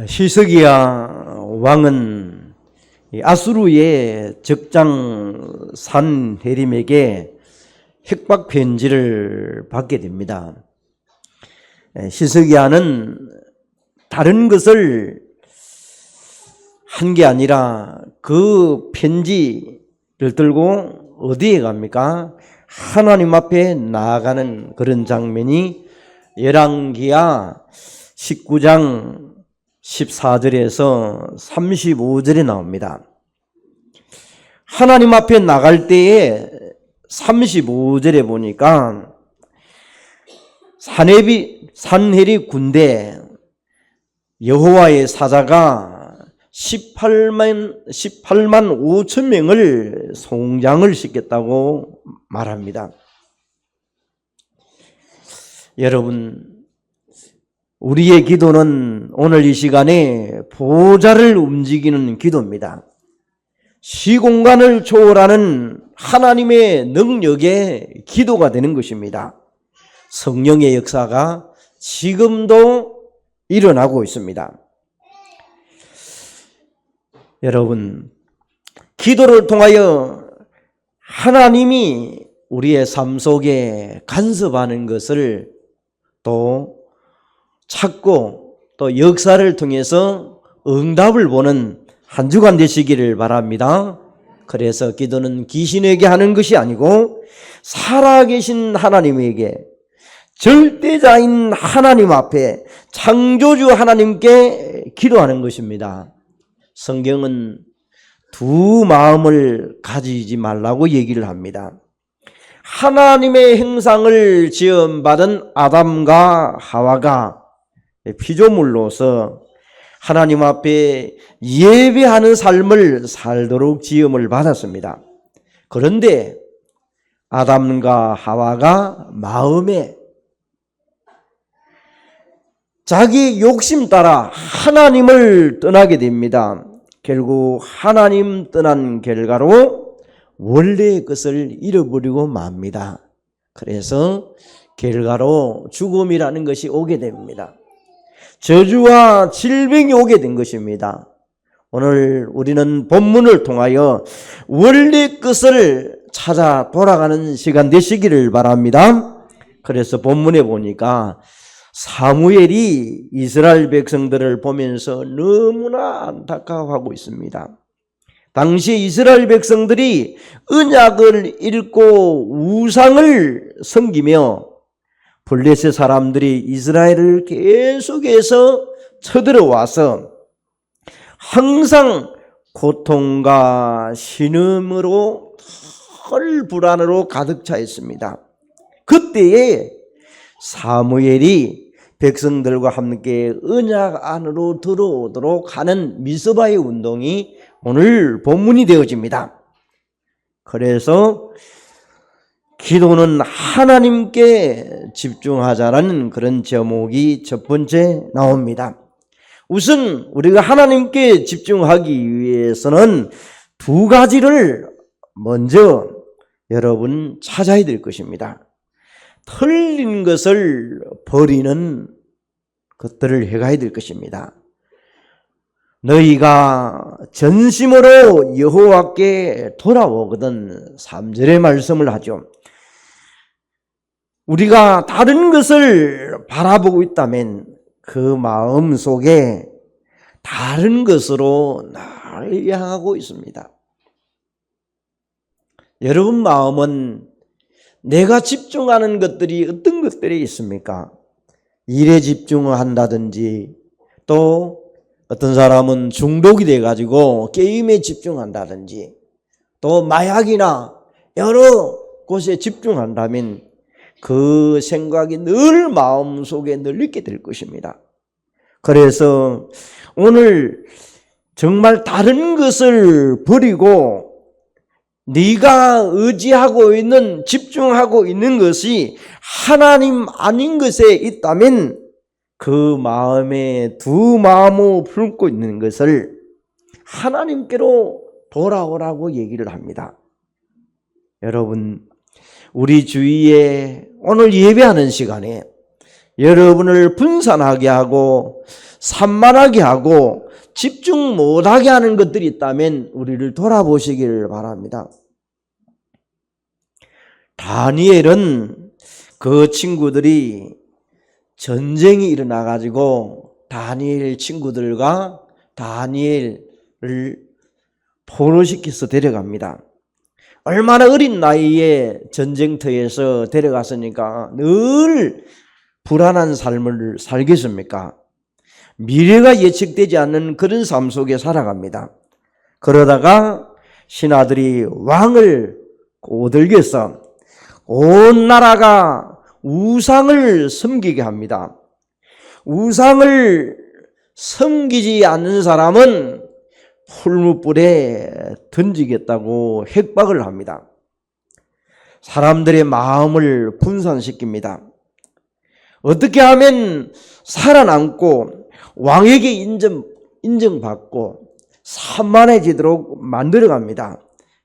시스기야 왕은 아수르의 적장 산헤림에게 핵박 편지를 받게 됩니다. 시스기야는 다른 것을 한 게 아니라 그 편지를 들고 어디에 갑니까? 하나님 앞에 나아가는 그런 장면이 열왕기하 19장 14절에서 35절에 나옵니다. 하나님 앞에 나갈 때에 35절에 보니까 산헤립 군대 여호와의 사자가 18만 5천 명을 송장을 시켰다고 말합니다. 여러분, 우리의 기도는 오늘 이 시간에 보좌를 움직이는 기도입니다. 시공간을 초월하는 하나님의 능력의 기도가 되는 것입니다. 성령의 역사가 지금도 일어나고 있습니다. 여러분, 기도를 통하여 하나님이 우리의 삶 속에 간섭하는 것을 또 찾고 또 역사를 통해서 응답을 보는 한 주간 되시기를 바랍니다. 그래서 기도는 귀신에게 하는 것이 아니고 살아계신 하나님에게, 절대자인 하나님 앞에, 창조주 하나님께 기도하는 것입니다. 성경은 두 마음을 가지지 말라고 얘기를 합니다. 하나님의 형상을 지음받은 아담과 하와가 피조물로서 하나님 앞에 예배하는 삶을 살도록 지음을 받았습니다. 그런데 아담과 하와가 마음에 자기 욕심 따라 하나님을 떠나게 됩니다. 결국 하나님 떠난 결과로 원래의 것을 잃어버리고 맙니다. 그래서 결과로 죽음이라는 것이 오게 됩니다. 저주와 질병이 오게 된 것입니다. 오늘 우리는 본문을 통하여 원래 것을 찾아 돌아가는 시간 되시기를 바랍니다. 그래서 본문에 보니까 사무엘이 이스라엘 백성들을 보면서 너무나 안타까워하고 있습니다. 당시 이스라엘 백성들이 언약을 잃고 우상을 섬기며 블레셋 사람들이 이스라엘을 계속해서 쳐들어와서 항상 고통과 신음으로 헐불안으로 가득 차 있습니다. 그때에 사무엘이 백성들과 함께 언약 안으로 들어오도록 하는 미스바의 운동이 오늘 본문이 되어집니다. 그래서 기도는 하나님께 집중하자라는 그런 제목이 첫 번째 나옵니다. 우선 우리가 하나님께 집중하기 위해서는 두 가지를 먼저 여러분 찾아야 될 것입니다. 틀린 것을 버리는 것들을 해가야 될 것입니다. 너희가 전심으로 여호와께 돌아오거든 3절의 말씀을 하죠. 우리가 다른 것을 바라보고 있다면 그 마음 속에 다른 것으로 나를 향하고 있습니다. 여러분 마음은 내가 집중하는 것들이 어떤 것들이 있습니까? 일에 집중한다든지, 또 어떤 사람은 중독이 돼가지고 게임에 집중한다든지, 또 마약이나 여러 곳에 집중한다면 그 생각이 늘 마음속에 늘 있게 될 것입니다. 그래서 오늘 정말 다른 것을 버리고 네가 의지하고 있는, 집중하고 있는 것이 하나님 아닌 것에 있다면 그 마음에 두 마음을 품고 있는 것을 하나님께로 돌아오라고 얘기를 합니다. 여러분, 우리 주위에 오늘 예배하는 시간에 여러분을 분산하게 하고 산만하게 하고 집중 못하게 하는 것들이 있다면 우리를 돌아보시기를 바랍니다. 다니엘은 그 친구들이 전쟁이 일어나가지고 다니엘 친구들과 다니엘을 포로시켜서 데려갑니다. 얼마나 어린 나이에 전쟁터에서 데려갔으니까 늘 불안한 삶을 살겠습니까? 미래가 예측되지 않는 그런 삶 속에 살아갑니다. 그러다가 신하들이 왕을 꼬들겨서 온 나라가 우상을 섬기게 합니다. 우상을 섬기지 않는 사람은 풀무불에 던지겠다고 협박을 합니다. 사람들의 마음을 분산시킵니다. 어떻게 하면 살아남고 왕에게 인정받고 산만해지도록 만들어갑니다.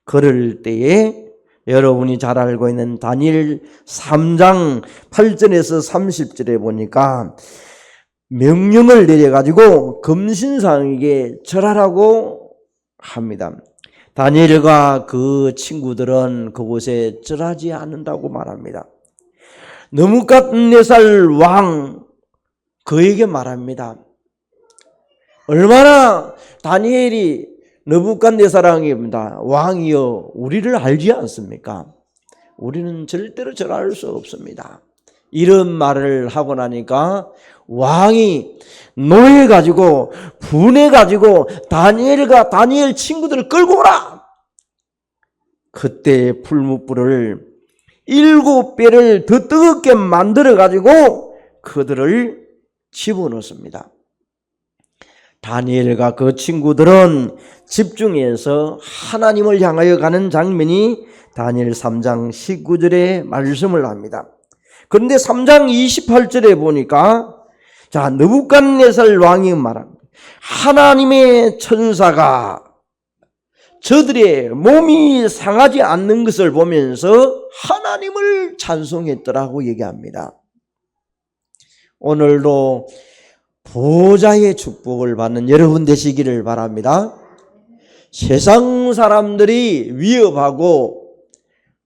그럴 때에 여러분이 잘 알고 있는 다니엘 3장 8절에서 30절에 보니까 명령을 내려가지고 금신상에게 절하라고 합니다. 다니엘과 그 친구들은 그곳에 절하지 않는다고 말합니다. 느부갓네살 왕 그에게 말합니다. 얼마나 다니엘이 느부갓네살입니다. 왕이여 우리를 알지 않습니까? 우리는 절대로 절할 수 없습니다. 이런 말을 하고 나니까 왕이 노해가지고 분해가지고 다니엘 친구들을 끌고 오라. 그때 풀무불을 7배를 더 뜨겁게 만들어가지고 그들을 집어넣습니다. 다니엘과 그 친구들은 집중해서 하나님을 향하여 가는 장면이 다니엘 3장 19절에 말씀을 합니다. 그런데 3장 28절에 보니까 자 느부갓네살 왕이 말합니다. 하나님의 천사가 저들의 몸이 상하지 않는 것을 보면서 하나님을 찬송했더라고 얘기합니다. 오늘도 보좌의 축복을 받는 여러분 되시기를 바랍니다. 세상 사람들이 위협하고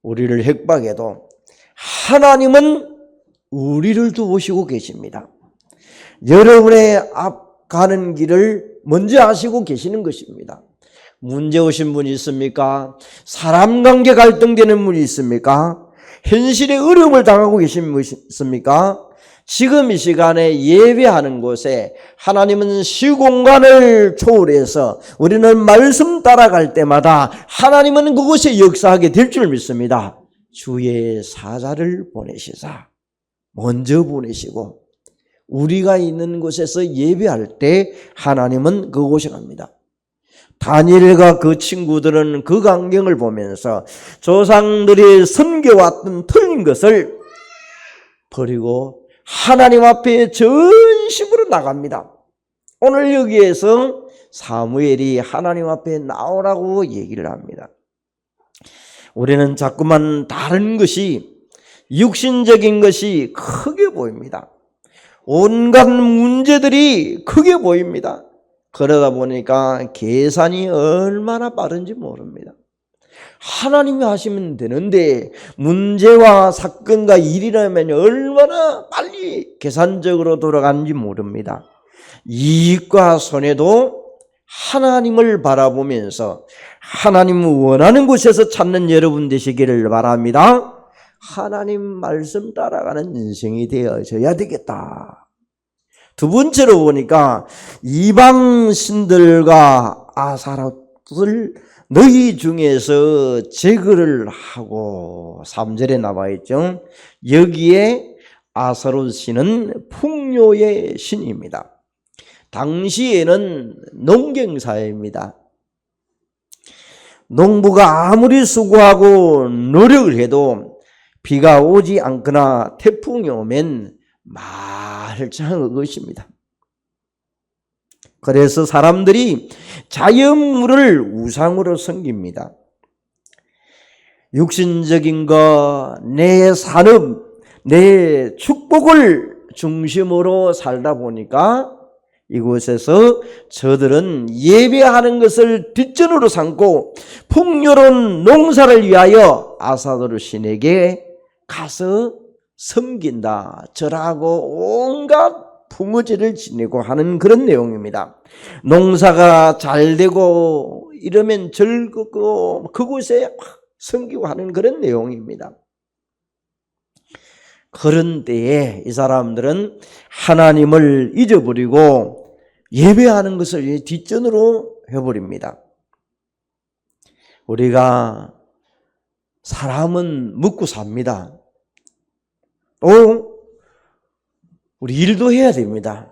우리를 협박해도 하나님은 우리를 도우시고 계십니다. 여러분의 앞 가는 길을 먼저 아시고 계시는 것입니다. 문제 오신 분이 있습니까? 사람 관계 갈등되는 분이 있습니까? 현실에 어려움을 당하고 계신 분이 있습니까? 지금 이 시간에 예배하는 곳에 하나님은 시공간을 초월해서 우리는 말씀 따라갈 때마다 하나님은 그곳에 역사하게 될 줄 믿습니다. 주의 사자를 보내시사 먼저 보내시고 우리가 있는 곳에서 예배할 때 하나님은 그곳에 갑니다. 다니엘과 그 친구들은 그 광경을 보면서 조상들이 섬겨왔던 틀린 것을 버리고 하나님 앞에 전심으로 나갑니다. 오늘 여기에서 사무엘이 하나님 앞에 나오라고 얘기를 합니다. 우리는 자꾸만 다른 것이 육신적인 것이 크게 보입니다. 온갖 문제들이 크게 보입니다. 그러다 보니까 계산이 얼마나 빠른지 모릅니다. 하나님이 하시면 되는데 문제와 사건과 일이라면 얼마나 빨리 계산적으로 돌아가는지 모릅니다. 이익과 손해도 하나님을 바라보면서 하나님 원하는 곳에서 찾는 여러분 되시기를 바랍니다. 하나님 말씀 따라가는 인생이 되어져야 되겠다. 두 번째로 보니까 이방 신들과 아사롯을 너희 중에서 제거를 하고 3절에 나와 있죠. 여기에 아사롯 신은 풍요의 신입니다. 당시에는 농경사회입니다. 농부가 아무리 수고하고 노력을 해도 비가 오지 않거나 태풍이 오면 말짱한 것입니다. 그래서 사람들이 자연물을 우상으로 섬깁니다. 육신적인 것, 내 산업, 내 축복을 중심으로 살다 보니까 이곳에서 저들은 예배하는 것을 뒷전으로 삼고 풍요로운 농사를 위하여 아사도르 신에게 가서 섬긴다, 절하고 온갖 풍어제를 지내고 하는 그런 내용입니다. 농사가 잘 되고 이러면 즐겁고 그곳에 섬기고 하는 그런 내용입니다. 그런 때에 이 사람들은 하나님을 잊어버리고 예배하는 것을 뒷전으로 해버립니다. 우리가 사람은 먹고 삽니다. 또 우리 일도 해야 됩니다.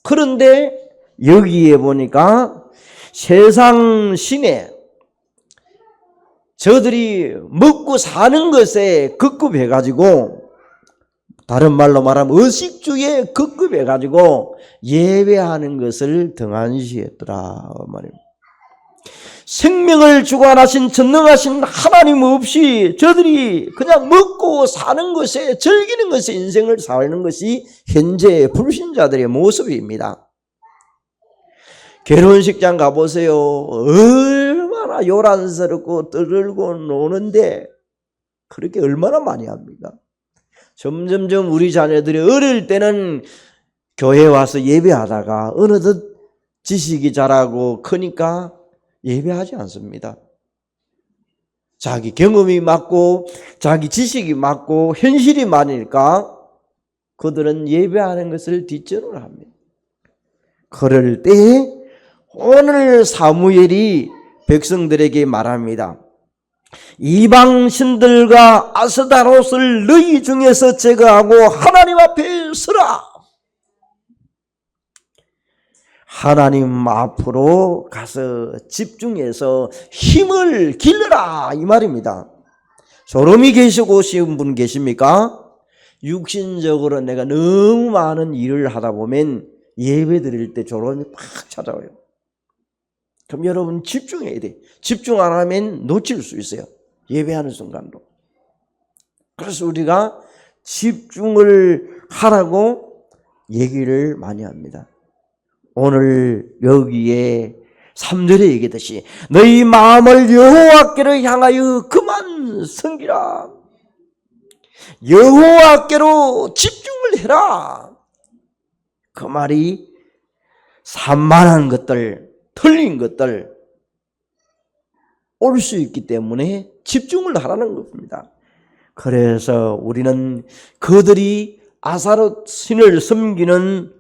그런데 여기에 보니까 세상 신에 저들이 먹고 사는 것에 급급해가지고, 다른 말로 말하면 의식주에 급급해가지고 예배하는 것을 등한시했더라 말입니다. 생명을 주관하신 전능하신 하나님 없이 저들이 그냥 먹고 사는 것에, 즐기는 것에 인생을 사는 것이 현재 불신자들의 모습입니다. 결혼식장 가보세요. 얼마나 요란스럽고 떠들고 노는데 그렇게 얼마나 많이 합니까? 점점점 우리 자녀들이 어릴 때는 교회 와서 예배하다가 어느덧 지식이 자라고 크니까 예배하지 않습니다. 자기 경험이 맞고 자기 지식이 맞고 현실이 많으니까 그들은 예배하는 것을 뒷전으로 합니다. 그럴 때 오늘 사무엘이 백성들에게 말합니다. 이방 신들과 아스타롯을 너희 중에서 제거하고 하나님 앞에 서라. 하나님 앞으로 가서 집중해서 힘을 길러라 이 말입니다. 졸음이 계시고 오신 분 계십니까? 육신적으로 내가 너무 많은 일을 하다 보면 예배 드릴 때 졸음이 팍 찾아와요. 그럼 여러분 집중해야 돼. 집중 안 하면 놓칠 수 있어요. 예배하는 순간도. 그래서 우리가 집중을 하라고 얘기를 많이 합니다. 오늘 여기에 3절에 얘기했듯이 너희 마음을 여호와께로 향하여 그만 섬기라. 여호와께로 집중을 해라. 그 말이 산만한 것들, 틀린 것들 올 수 있기 때문에 집중을 하라는 겁니다. 그래서 우리는 그들이 아사롯 신을 섬기는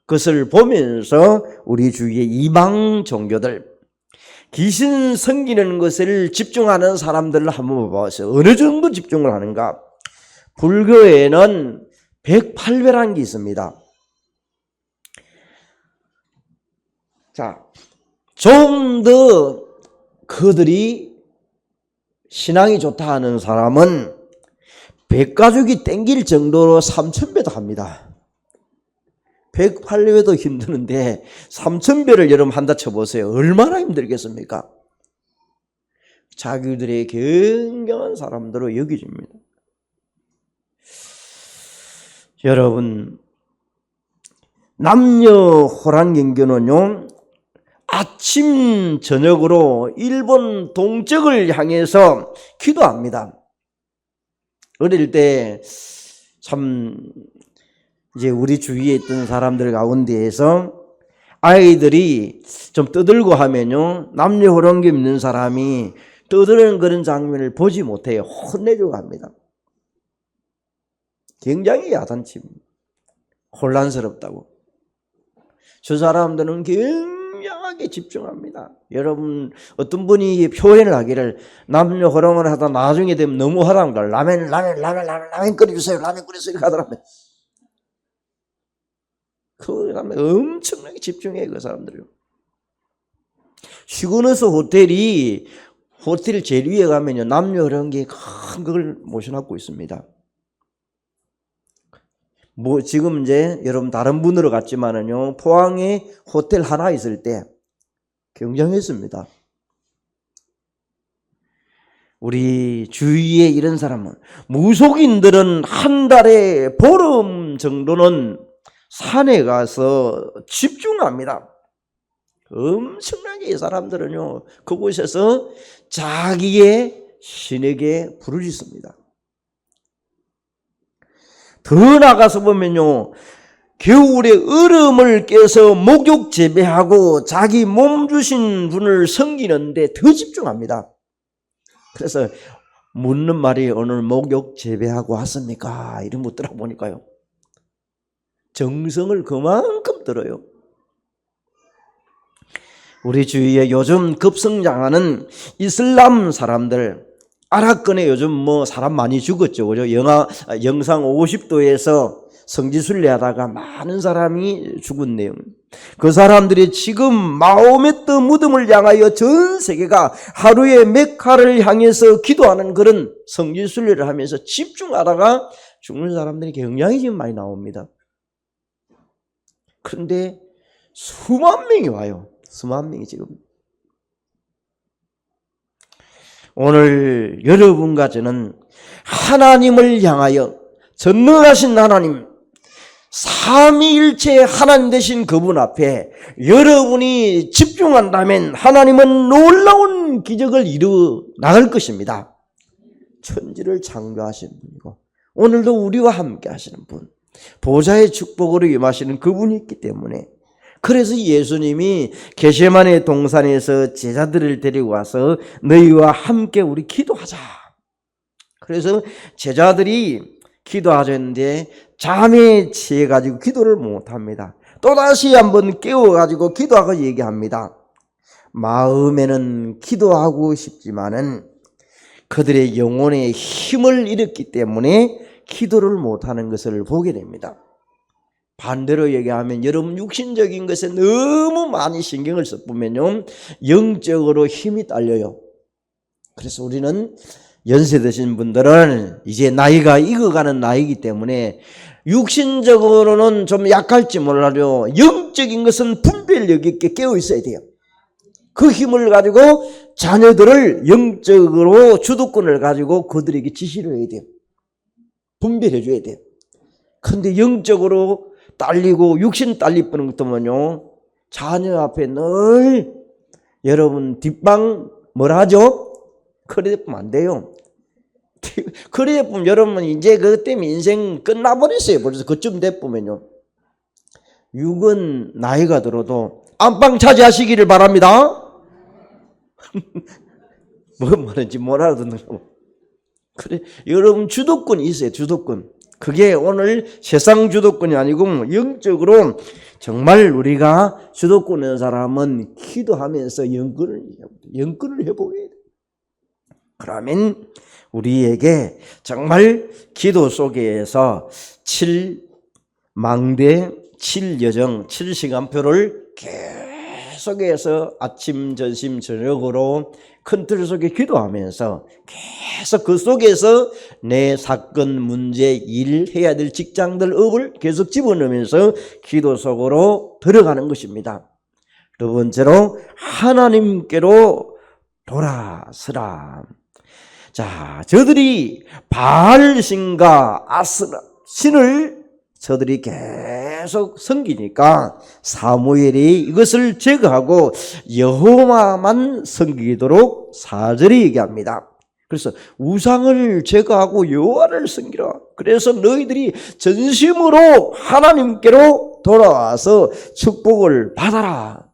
것을 보면서 우리 주위의 이방 종교들, 귀신 섬기는 것을 집중하는 사람들을 한번 봐보세요. 어느 정도 집중을 하는가? 불교에는 108배라는 게 있습니다. 자, 좀 더 그들이 신앙이 좋다 하는 사람은 100가족이 땡길 정도로 3000배도 합니다. 108배도 힘드는데 3000배를 여러분 한다 쳐보세요. 얼마나 힘들겠습니까? 자기들의 굉장한 사람들로 여겨집니다. 여러분, 남녀 호랑경교는요, 아침 저녁으로 일본 동쪽을 향해서 기도합니다. 어릴 때 참 이제 우리 주위에 있던 사람들 가운데에서 아이들이 좀 떠들고 하면요, 남녀 호랑교 있는 사람이 떠드는 그런 장면을 보지 못해요. 혼내주고 합니다. 굉장히 야단칩니다. 혼란스럽다고. 저 사람들은 굉장하게 집중합니다. 여러분, 어떤 분이 표현을 하기를 남녀 호랑을 하다 나중에 되면 너무 하다는가 라면 끓여주세요. 라면 끓여주세요. 하더라고요. 그 다음에 엄청나게 집중해요. 그 사람들이. 시그너스 호텔 제일 위에 가면요, 남녀 호랑이 큰 걸 모셔놓고 있습니다. 뭐 지금 이제 여러분 다른 분으로 갔지만은요, 포항에 호텔 하나 있을 때 굉장했습니다. 우리 주위에 이런 사람은, 무속인들은 한 달에 보름 정도는 산에 가서 집중합니다. 엄청나게 이 사람들은요, 그곳에서 자기의 신에게 부르짖습니다. 더 나가서 보면요, 겨울에 얼음을 깨서 목욕 재배하고 자기 몸 주신 분을 섬기는데 더 집중합니다. 그래서 묻는 말이, 오늘 목욕 재배하고 왔습니까? 이런 거 들어보니까요, 정성을 그만큼 들어요. 우리 주위에 요즘 급성장하는 이슬람 사람들, 아랍권에 요즘 뭐 사람 많이 죽었죠, 그죠? 영상 50도에서 성지순례 하다가 많은 사람이 죽은 내용. 그 사람들이 지금 마호메트 무덤을 향하여 전 세계가 하루에 메카를 향해서 기도하는 그런 성지순례를 하면서 집중하다가 죽는 사람들이 굉장히 지금 많이 나옵니다. 그런데 수만 명이 와요. 수만 명이 지금. 오늘 여러분과 저는 하나님을 향하여, 전능하신 하나님, 삼위일체 하나님 되신 그분 앞에 여러분이 집중한다면 하나님은 놀라운 기적을 이루어 나갈 것입니다. 천지를 창조하신 분이고 오늘도 우리와 함께 하시는 분, 보좌의 축복으로 임하시는 그분이 있기 때문에, 그래서 예수님이 겟세마네 동산에서 제자들을 데리고 와서 너희와 함께 우리 기도하자. 그래서 제자들이 기도하셨는데 잠에 취해가지고 기도를 못합니다. 또다시 한번 깨워가지고 기도하고 얘기합니다. 마음에는 기도하고 싶지만은 그들의 영혼에 힘을 잃었기 때문에 기도를 못하는 것을 보게 됩니다. 반대로 얘기하면 여러분 육신적인 것에 너무 많이 신경을 써보면요, 영적으로 힘이 딸려요. 그래서 우리는 연세 드신 분들은 이제 나이가 익어가는 나이기 때문에 육신적으로는 좀 약할지 몰라도 영적인 것은 분별력 있게 깨어 있어야 돼요. 그 힘을 가지고 자녀들을 영적으로 주도권을 가지고 그들에게 지시를 해야 돼요. 분별해 줘야 돼요. 그런데 영적으로 딸리고 육신 딸릴 뻔한 것도면요, 자녀 앞에 늘 여러분 뒷방 뭐라 하죠? 그래 보면 안 돼요. 그래 보면 여러분 이제 그것 때문에 인생 끝나버렸어요. 벌써 그쯤 돼 보면요, 육은 나이가 들어도 안방 차지하시기를 바랍니다. 뭐 말인지 못 알아듣느라고. 그래, 여러분 주도권이 있어요. 주도권. 그게 오늘 세상 주도권이 아니고 영적으로 정말 우리가 주도권 있는 사람은 기도하면서 영권을 회복해야 돼. 그러면 우리에게 정말 기도 속에서 7망대, 7여정, 7시간표를 계속해서 아침, 점심, 저녁으로 큰 틀 속에 기도하면서 계속 그 속에서 내 사건, 문제, 일, 해야 될 직장들, 업을 계속 집어넣으면서 기도 속으로 들어가는 것입니다. 두 번째로 하나님께로 돌아서라. 자, 저들이 바알신과 아스라 신을 저들이 계속 섬기니까 사무엘이 이것을 제거하고 여호와만 섬기도록 4절에 얘기합니다. 그래서 우상을 제거하고 여호와를 섬기라. 그래서 너희들이 전심으로 하나님께로 돌아와서 축복을 받아라.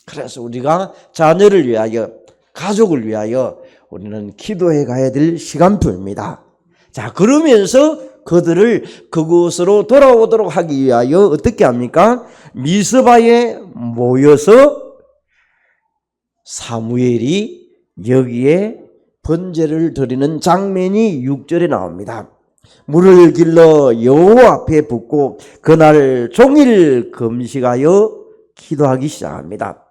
그래서 우리가 자녀를 위하여, 가족을 위하여 우리는 기도해 가야 될 시간표입니다. 자, 그러면서 그들을 그곳으로 돌아오도록 하기 위하여 어떻게 합니까? 미스바에 모여서 사무엘이 여기에 번제를 드리는 장면이 6절에 나옵니다. 물을 길러 여호와 앞에 붓고 그날 종일 금식하여 기도하기 시작합니다.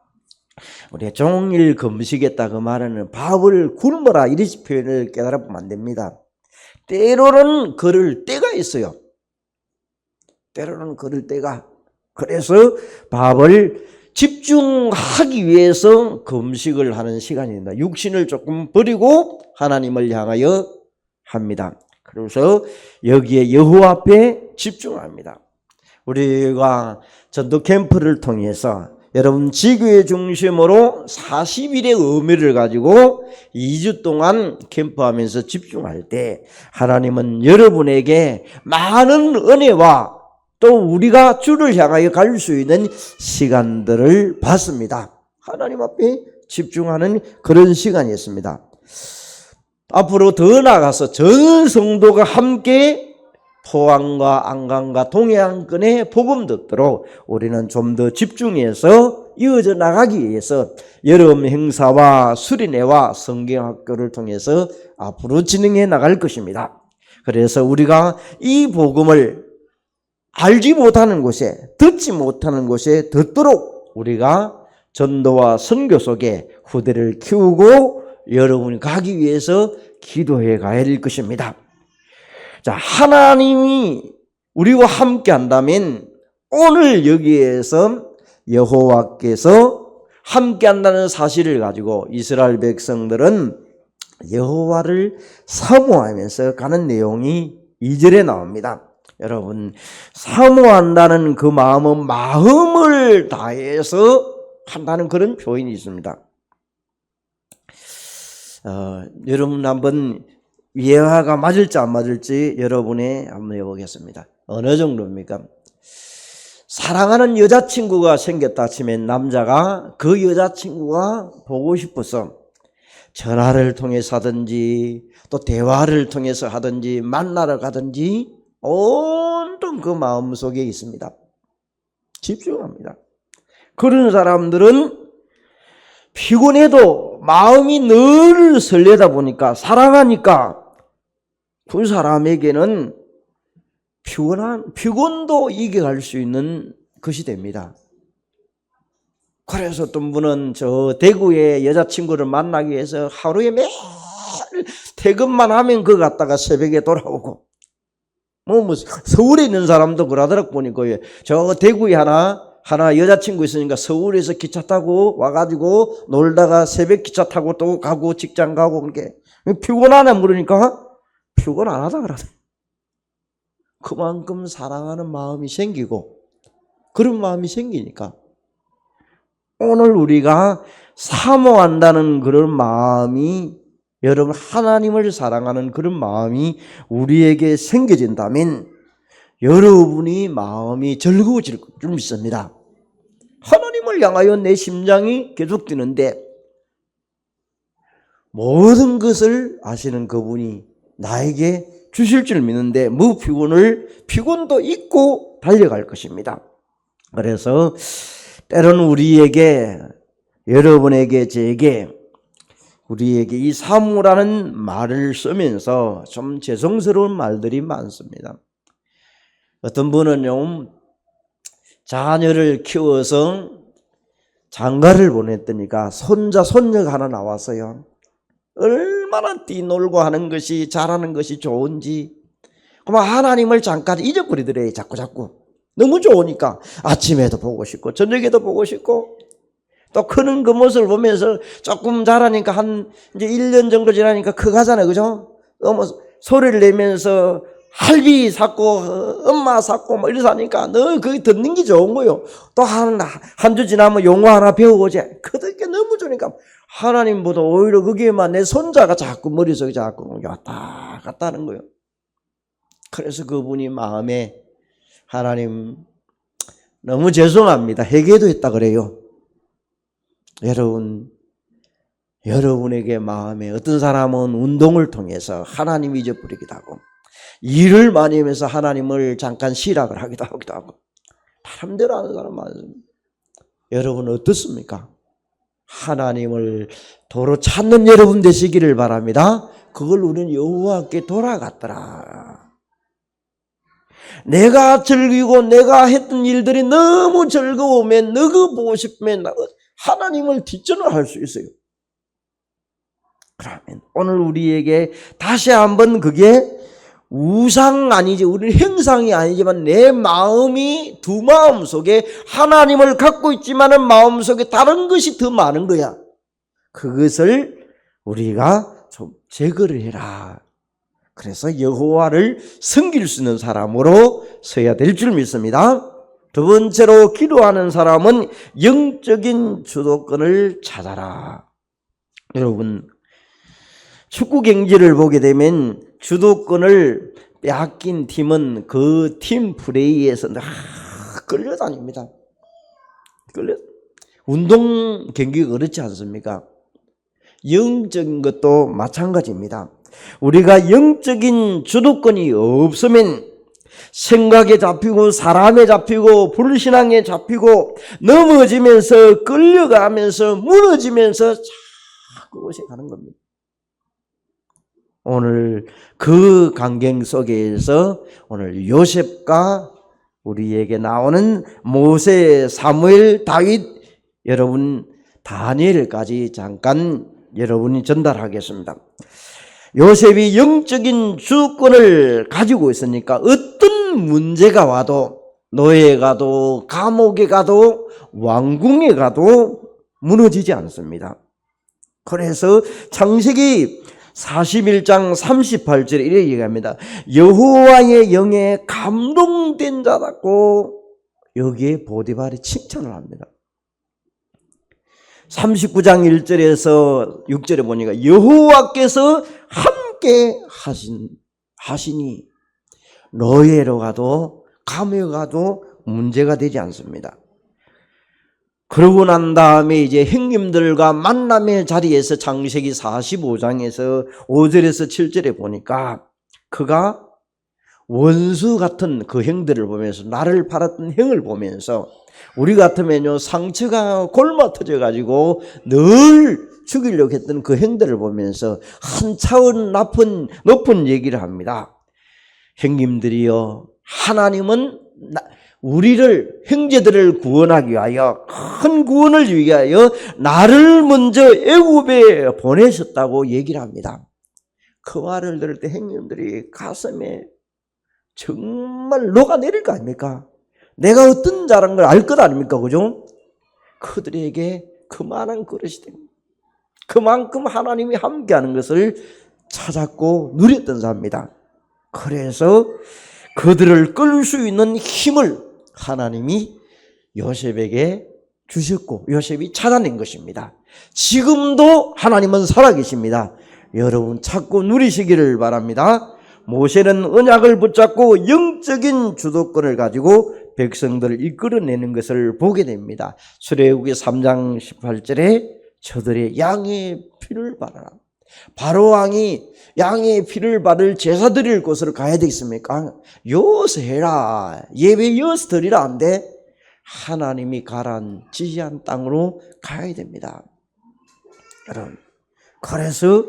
우리가 종일 금식했다 그 말은 밥을 굶어라 이런 표현을 깨달아보면 안 됩니다. 때로는 걸을 때가 있어요. 때로는 걸을 때가. 그래서 밥을 집중하기 위해서 금식을 하는 시간입니다. 육신을 조금 버리고 하나님을 향하여 합니다. 그래서 여기에 여호와 앞에 집중합니다. 우리가 전도 캠프를 통해서 여러분 지교회 중심으로 40일의 의미를 가지고 2주 동안 캠프하면서 집중할 때 하나님은 여러분에게 많은 은혜와 또 우리가 주를 향하여 갈 수 있는 시간들을 받습니다. 하나님 앞에 집중하는 그런 시간이었습니다. 앞으로 더 나아가서 전 성도가 함께 포항과 안강과 동해안권의 복음 듣도록 우리는 좀 더 집중해서 이어져 나가기 위해서 여름 행사와 수련회와 성경학교를 통해서 앞으로 진행해 나갈 것입니다. 그래서 우리가 이 복음을 알지 못하는 곳에, 듣지 못하는 곳에 듣도록 우리가 전도와 선교 속에 후대를 키우고 여러분이 가기 위해서 기도해 가야 할 것입니다. 자, 하나님이 우리와 함께 한다면 오늘 여기에서 여호와께서 함께 한다는 사실을 가지고 이스라엘 백성들은 여호와를 사모하면서 가는 내용이 2절에 나옵니다. 여러분, 사모한다는 그 마음은 마음을 다해서 한다는 그런 표현이 있습니다. 여러분 한번 예화가 맞을지 안 맞을지 여러분이 한번 해보겠습니다. 어느 정도입니까? 사랑하는 여자친구가 생겼다 치면 남자가 그 여자친구가 보고 싶어서 전화를 통해서 하든지 또 대화를 통해서 하든지 만나러 가든지 온통 그 마음속에 있습니다. 집중합니다. 그런 사람들은 피곤해도 마음이 늘 설레다 보니까 사랑하니까 그 사람에게는 피곤도 이겨갈 수 있는 것이 됩니다. 그래서 어떤 분은 저 대구의 여자친구를 만나기 위해서 하루에 매일 퇴근만 하면 그 갔다가 새벽에 돌아오고 뭐 서울에 있는 사람도 그러더라고 보니까 저 대구에 하나 여자친구 있으니까 서울에서 기차 타고 와가지고 놀다가 새벽 기차 타고 또 가고 직장 가고 그렇게 피곤하나 물으니까 피곤 안 하다 그러더라고요. 그만큼 사랑하는 마음이 생기고 그런 마음이 생기니까 오늘 우리가 사모한다는 그런 마음이 여러분 하나님을 사랑하는 그런 마음이 우리에게 생겨진다면 여러분이 마음이 즐거워질 줄 믿습니다. 하나님을 향하여 내 심장이 계속 뛰는데 모든 것을 아시는 그분이 나에게 주실 줄 믿는데 피곤도 잊고 달려갈 것입니다. 그래서 때로는 우리에게 여러분에게 제게 우리에게 이 사모라는 말을 쓰면서 좀 죄송스러운 말들이 많습니다. 어떤 분은요, 자녀를 키워서 장가를 보냈더니까 손자, 손녀가 하나 나왔어요. 얼마나 뛰놀고 하는 것이, 잘하는 것이 좋은지. 그만 하나님을 잠깐 잊어버리더래요, 자꾸. 너무 좋으니까. 아침에도 보고 싶고, 저녁에도 보고 싶고, 또 크는 그 모습을 보면서 조금 자라니까 이제 1년 정도 지나니까 크가잖아요, 그죠? 소리를 내면서 할비 샀고 엄마 샀고 뭐 이래서 하니까 너 그게 듣는 게 좋은 거요. 또 한 주 지나면 용어 하나 배우고자 그게 너무 좋으니까 하나님보다 오히려 거기에만 내 손자가 자꾸 머릿속에 자꾸 왔다 갔다 하는 거요. 그래서 그분이 마음에 하나님 너무 죄송합니다. 회개도 했다 그래요. 여러분에게 마음에 어떤 사람은 운동을 통해서 하나님 잊어버리기도 하고 일을 많이 하면서 하나님을 잠깐 시락을 하기도 하고 마음대로 하는 사람 많습니다. 여러분 어떻습니까? 하나님을 도로 찾는 여러분 되시기를 바랍니다. 그걸 우리는 여호와께 돌아갔더라. 내가 즐기고 내가 했던 일들이 너무 즐거우면 너그 보고 싶으면 하나님을 뒷전을 할 수 있어요. 그러면 오늘 우리에게 다시 한번 그게 우상 아니지, 우리는 형상이 아니지만 내 마음이 두 마음 속에 하나님을 갖고 있지만은 마음 속에 다른 것이 더 많은 거야. 그것을 우리가 좀 제거를 해라. 그래서 여호와를 섬길 수 있는 사람으로 서야 될 줄 믿습니다. 두 번째로 기도하는 사람은 영적인 주도권을 찾아라. 여러분, 축구 경기를 보게 되면 주도권을 빼앗긴 팀은 그 팀 플레이에서 끌려다닙니다. 운동 경기가 그렇지 않습니까? 영적인 것도 마찬가지입니다. 우리가 영적인 주도권이 없으면 생각에 잡히고 사람에 잡히고 불신앙에 잡히고 넘어지면서 끌려가면서 무너지면서 그것이 가는 겁니다. 오늘 그 광경 속에서 오늘 요셉과 우리에게 나오는 모세, 사무엘, 다윗, 여러분 다니엘까지 잠깐 여러분이 전달하겠습니다. 요셉이 영적인 주권을 가지고 있으니까 어떤 문제가 와도, 노예에 가도 감옥에 가도 왕궁에 가도 무너지지 않습니다. 그래서 창세기 41장 38절에 이렇게 얘기합니다. 여호와의 영에 감동된 자라고 여기에 보디발이 칭찬을 합니다. 39장 1절에서 6절에 보니까 여호와께서 함께 하시니 노예로 가도 감옥에 가도 문제가 되지 않습니다. 그러고 난 다음에 이제 형님들과 만남의 자리에서 창세기 45장에서 5절에서 7절에 보니까 그가 원수 같은 그 형들을 보면서, 나를 팔았던 형을 보면서, 우리 같으면요 상처가 골마 터져 가지고 늘 죽이려고 했던 그 형들을 보면서 한 차원 높은 얘기를 합니다. 형님들이여, 하나님은 우리를, 형제들을 구원하기 위하여, 큰 구원을 위하여 나를 먼저 애굽에 보내셨다고 얘기를 합니다. 그 말을 들을 때 형님들이 가슴에 정말 녹아내릴 거 아닙니까? 내가 어떤 자라는 걸 알 것 아닙니까? 그죠? 그들에게 그만한 그릇이 됩니다. 그만큼 하나님이 함께하는 것을 찾았고 누렸던 사람입니다. 그래서 그들을 끌 수 있는 힘을 하나님이 요셉에게 주셨고 요셉이 찾아낸 것입니다. 지금도 하나님은 살아계십니다. 여러분 찾고 누리시기를 바랍니다. 모세는 언약을 붙잡고 영적인 주도권을 가지고 백성들을 이끌어내는 것을 보게 됩니다. 출애굽기 3장 18절에 저들의 양의 피를 바라라. 바로왕이 양의 피를 바를 제사 드릴 곳으로 가야 되겠습니까? 여기서 해라, 예배 여기서 드리라 안 돼? 하나님이 가란 지시한 땅으로 가야 됩니다. 여러분, 그래서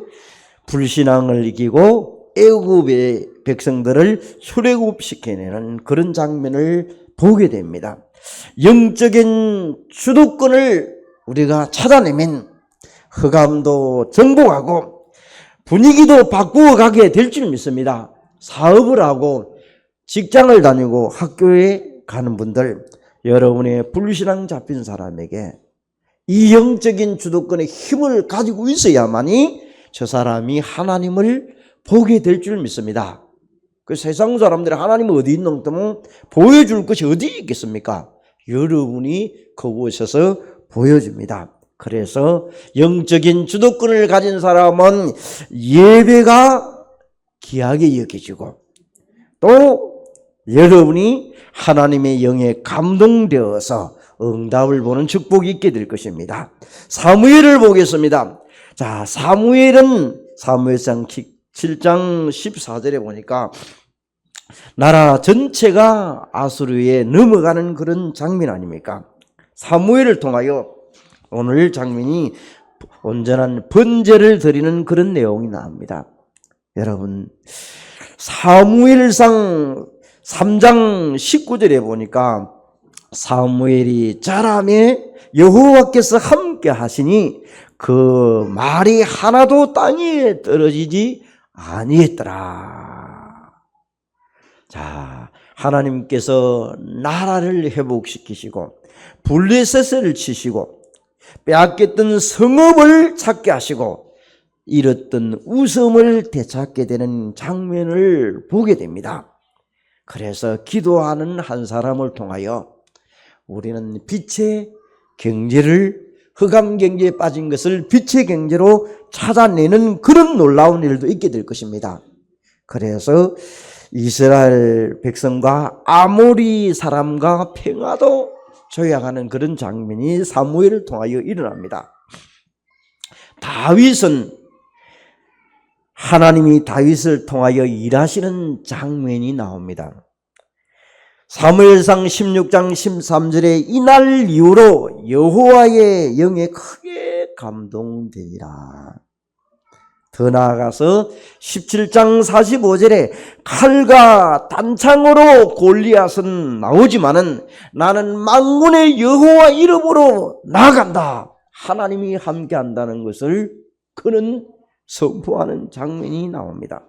불신앙을 이기고 애굽의 백성들을 출애굽시켜내는 그런 장면을 보게 됩니다. 영적인 주도권을 우리가 찾아내면 흑암도 정복하고 분위기도 바꾸어 가게 될 줄 믿습니다. 사업을 하고 직장을 다니고 학교에 가는 분들, 여러분의 불신앙 잡힌 사람에게 이 영적인 주도권의 힘을 가지고 있어야만이 저 사람이 하나님을 보게 될 줄 믿습니다. 그 세상 사람들이 하나님이 어디 있는 거 보여줄 것이 어디 있겠습니까? 여러분이 그곳에서 보여줍니다. 그래서 영적인 주도권을 가진 사람은 예배가 귀하게 여겨지고, 또 여러분이 하나님의 영에 감동되어서 응답을 보는 축복이 있게 될 것입니다. 사무엘을 보겠습니다. 자, 사무엘상 7장 14절에 보니까 나라 전체가 아수르에 넘어가는 그런 장면 아닙니까? 사무엘을 통하여 오늘 장면이 온전한 번제를 드리는 그런 내용이 나옵니다. 여러분, 사무엘상 3장 19절에 보니까 사무엘이 자라매 여호와께서 함께 하시니 그 말이 하나도 땅에 떨어지지 아니했더라. 자, 하나님께서 나라를 회복시키시고 블레셋을 치시고 빼앗겼던 성읍을 찾게 하시고 잃었던 웃음을 되찾게 되는 장면을 보게 됩니다. 그래서 기도하는 한 사람을 통하여 우리는 빛의 경제를, 흑암 경제에 빠진 것을 빛의 경제로 찾아내는 그런 놀라운 일도 있게 될 것입니다. 그래서 이스라엘 백성과 아모리 사람과 평화도 조약하는 그런 장면이 사무엘을 통하여 일어납니다. 다윗은 하나님이 다윗을 통하여 일하시는 장면이 나옵니다. 사무엘상 16장 13절에 이날 이후로 여호와의 영에 크게 감동되니라. 더 나아가서 17장 45절에 칼과 단창으로 골리앗은 나오지만은 나는 만군의 여호와 이름으로 나아간다. 하나님이 함께한다는 것을 그는 선포하는 장면이 나옵니다.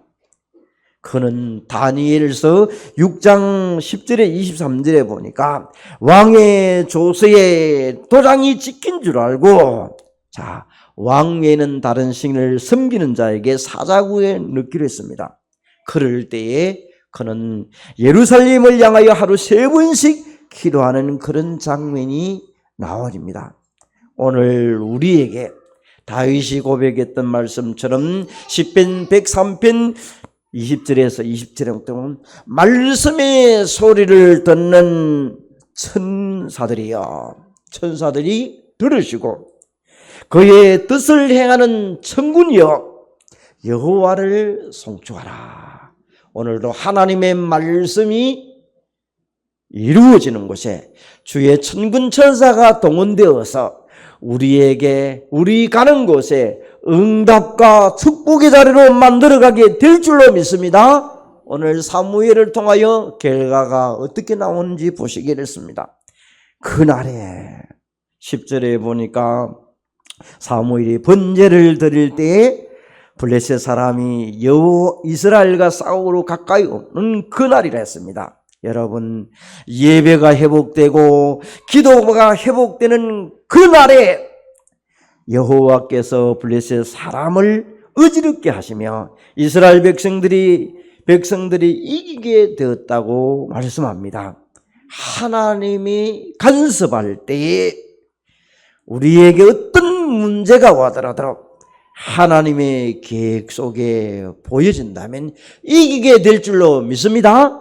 그는 다니엘서 6장 10절에 23절에 보니까 왕의 조서에 도장이 찍힌 줄 알고 자, 왕에는 다른 신을 섬기는 자에게 사자구에 넣기로 했습니다. 그럴 때에 그는 예루살렘을 향하여 하루 3번씩 기도하는 그런 장면이 나옵니다. 오늘 우리에게 다윗이 고백했던 말씀처럼 시편 103편 20절에서 20절에 보면 말씀의 소리를 듣는 천사들이 들으시고 그의 뜻을 행하는 천군이여 여호와를 송축하라. 오늘도 하나님의 말씀이 이루어지는 곳에 주의 천군 천사가 동원되어서 우리에게 우리 가는 곳에 응답과 축복의 자리로 만들어가게 될 줄로 믿습니다. 오늘 사무엘을 통하여 결과가 어떻게 나오는지 보시게 됐습니다. 그날에 10절에 보니까 사무엘이 번제를 드릴 때에 블레셋 사람이 이스라엘과 싸우러 가까이 오는 그날이라 했습니다. 여러분, 예배가 회복되고 기도가 회복되는 그날에 여호와께서 블레셋 사람을 어지럽게 하시며 이스라엘 백성들이 이기게 되었다고 말씀합니다. 하나님이 간섭할 때에 우리에게 어떤 문제가 와더라도 하나님의 계획 속에 보여진다면 이기게 될 줄로 믿습니다.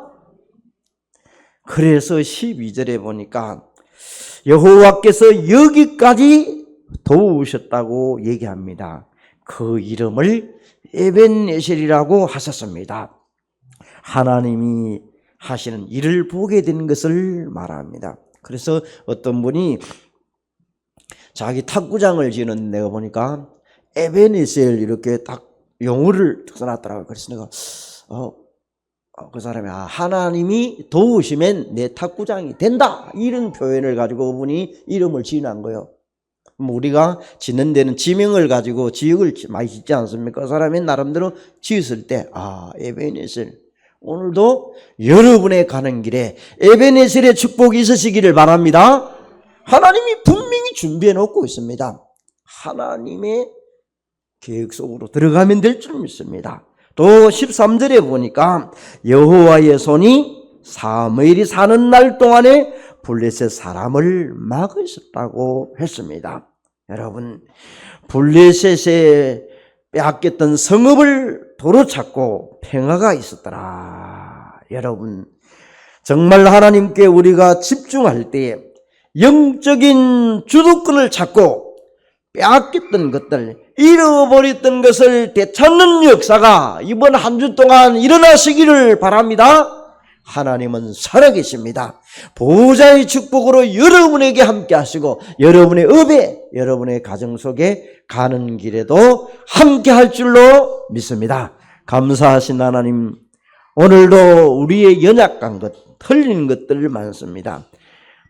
그래서 12절에 보니까 여호와께서 여기까지 도우셨다고 얘기합니다. 그 이름을 에벤에셀이라고 하셨습니다. 하나님이 하시는 일을 보게 된 것을 말합니다. 그래서 어떤 분이 자기 탁구장을 지는 내가 보니까 에벤에셀 이렇게 딱 용어를 써놨더라고요. 그래서 내가 그 사람이 하나님이 도우시면 내 탁구장이 된다 이런 표현을 가지고 그분이 이름을 지은 거예요. 우리가 짓는 데는 지명을 가지고 지역을 많이 짓지 않습니까? 그 사람이 나름대로 지었을 때 에벤에셀, 오늘도 여러분의 가는 길에 에벤에셀의 축복이 있으시기를 바랍니다. 하나님이 분명히 준비해 놓고 있습니다. 하나님의 계획 속으로 들어가면 될 줄 믿습니다. 또 13절에 보니까 여호와의 손이 사무엘이 사는 날 동안에 블레셋 사람을 막으셨다고 했습니다. 여러분, 블레셋에 빼앗겼던 성읍을 도로 찾고 평화가 있었더라. 여러분, 정말 하나님께 우리가 집중할 때 영적인 주도권을 찾고 빼앗겼던 것들, 잃어버렸던 것을 되찾는 역사가 이번 한 주 동안 일어나시기를 바랍니다. 하나님은 살아계십니다. 보호자의 축복으로 여러분에게 함께 하시고 여러분의 업에, 여러분의 가정 속에 가는 길에도 함께 할 줄로 믿습니다. 감사하신 하나님, 오늘도 우리의 연약한 것, 틀린 것들 많습니다.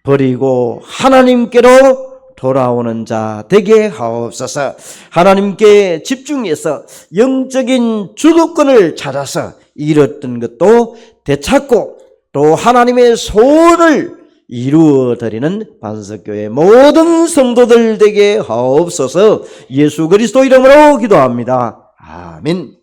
버리고 하나님께로 돌아오는 자 되게 하옵소서. 하나님께 집중해서 영적인 주도권을 찾아서 잃었던 것도 되찾고 또 하나님의 소원을 이루어드리는 반석교회 모든 성도들 되게 하옵소서. 예수 그리스도 이름으로 기도합니다. 아멘.